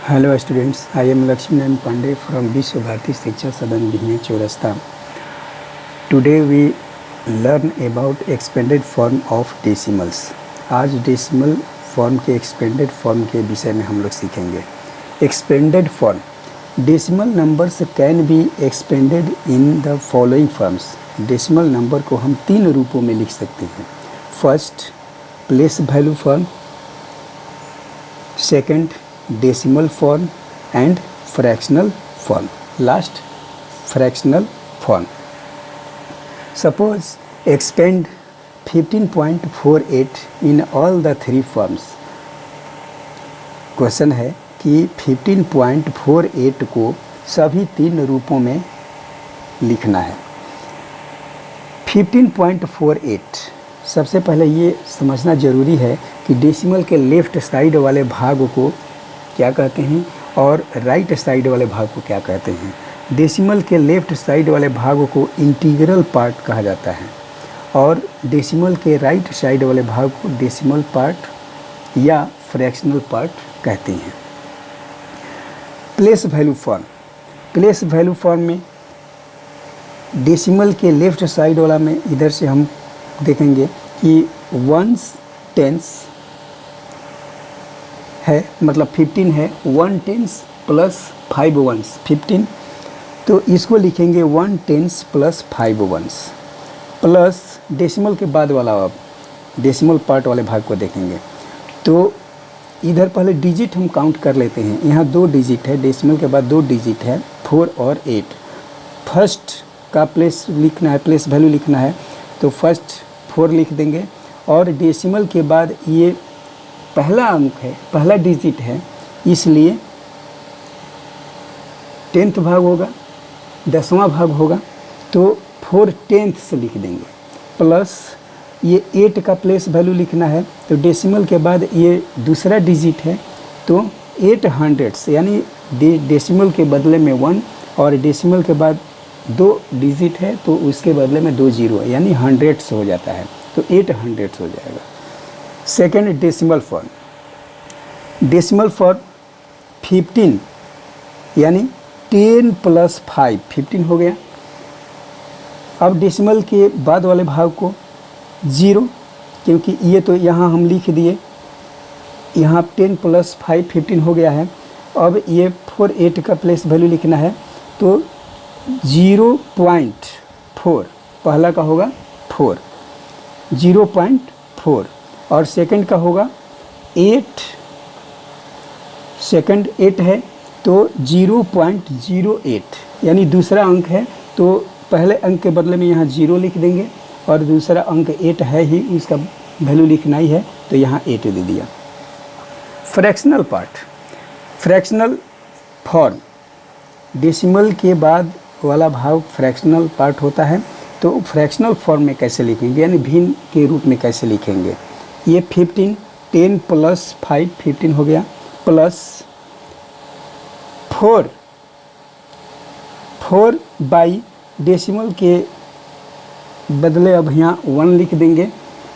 Hello students, I am Lakshminarayan Pandey from Vishwa Bharati Shiksha Sadan Bihne Chaurasta. Today we learn about expanded form of decimals. आज decimal form के expanded form के विषय में हम लोग सीखेंगे. Expanded form, decimal numbers can be expanded in the following forms. Decimal number को हम तीन रूपों में लिख सकते हैं. First, place value form. Second, decimal form. And fractional form. Last, fractional form. Suppose expand 15.48 in all the three forms. Question है कि 15.48 को सभी तीन रूपों में लिखना है. 15.48 सबसे पहले ये समझना ज़रूरी है कि डेसिमल के लेफ़्ट साइड वाले भाग को क्या कहते हैं और राइट साइड वाले भाग को क्या कहते हैं. डेसिमल के लेफ़्ट साइड वाले भाग को इंटीग्रल पार्ट कहा जाता है और डेसिमल के राइट साइड वाले भाग को डेसिमल पार्ट या फ्रैक्शनल पार्ट कहते हैं. Place value form. Place value form में डेसिमल के लेफ़्ट साइड वाला में इधर से हम देखेंगे कि वंस टेंस है, मतलब 15 है. 1 टेंस प्लस 5 वंस 15, तो इसको लिखेंगे 1 tens plus 5 ones plus decimal के बाद वाला अब डेसिमल पार्ट वाले भाग को देखेंगे. तो इधर पहले डिजिट हम काउंट कर लेते हैं. यहाँ 2 डिजिट है, डेसिमल के बाद 2 डिजिट है, 4 और 8. फर्स्ट का प्लेस लिखना है, प्लेस वैल्यू लिखना है, तो फर्स्ट 4 लिख देंगे और डेसिमल के बाद ये पहला अंक है, पहला डिजिट है, इसलिए 10th भाग होगा, 10वां भाग होगा, तो 4 10ths लिख देंगे. प्लस ये 8 का प्लेस वैल्यू लिखना है, तो डेसिमल के बाद ये दूसरा डिजिट है, तो 8 hundredths, यानी डेसिमल के बदले में 1 और डेसिमल के बाद 2 डिजिट है, तो उसके बदले में 2 जीरो है, यानी hundredths हो जाता है, तो 8 hundredths हो जाएगा. Second, decimal form. Decimal form 15 यानी 10 प्लस 5 15 हो गया. अब डेसिमल के बाद वाले भाग को 0, क्योंकि ये तो यहाँ हम लिख दिए, यहाँ 10 प्लस 5 15 हो गया है. अब ये 4 8 का प्लेस वैल्यू लिखना है, तो 0.4 पहला का होगा 4, 0.4 और सेकंड का होगा 8. सेकंड 8 है तो 0.08, यानी दूसरा अंक है, तो पहले अंक के बदले में यहाँ 0 लिख देंगे और दूसरा अंक 8 है ही, इसका वैल्यू लिखना ही है, तो यहाँ 8 दे दिया. Fractional part. Fractional form, decimal के बाद वाला भाग फ्रैक्शनल पार्ट होता है. तो फ्रैक्शनल फॉर्म में कैसे लिखेंगे, यानी भिन्न के रूप में कैसे लिखेंगे. ये 15 10 प्लस 5 15 हो गया, प्लस 4 बाई डेसिमल के बदले अब यहाँ 1 लिख देंगे,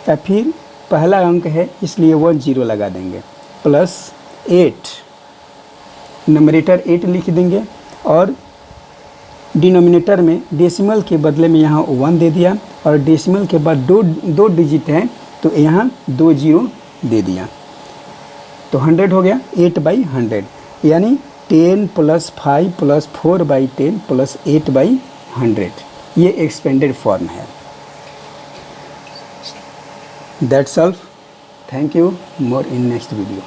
या फिर पहला अंक है इसलिए 1 0 लगा देंगे, प्लस 8, नंबरेटर 8 लिख देंगे और डिनोमिनेटर में डेसिमल के बदले में यहाँ 1 दे दिया और डेसिमल के बाद दो डिजिट हैं, तो यहाँ 2 जीरो दे दिया, तो 100 हो गया. 8/100 यानी 10 प्लस 5 प्लस 4/10 प्लस 8/100. ये एक्सपेंडेड फॉर्म है. That's all. Thank you. More in next video.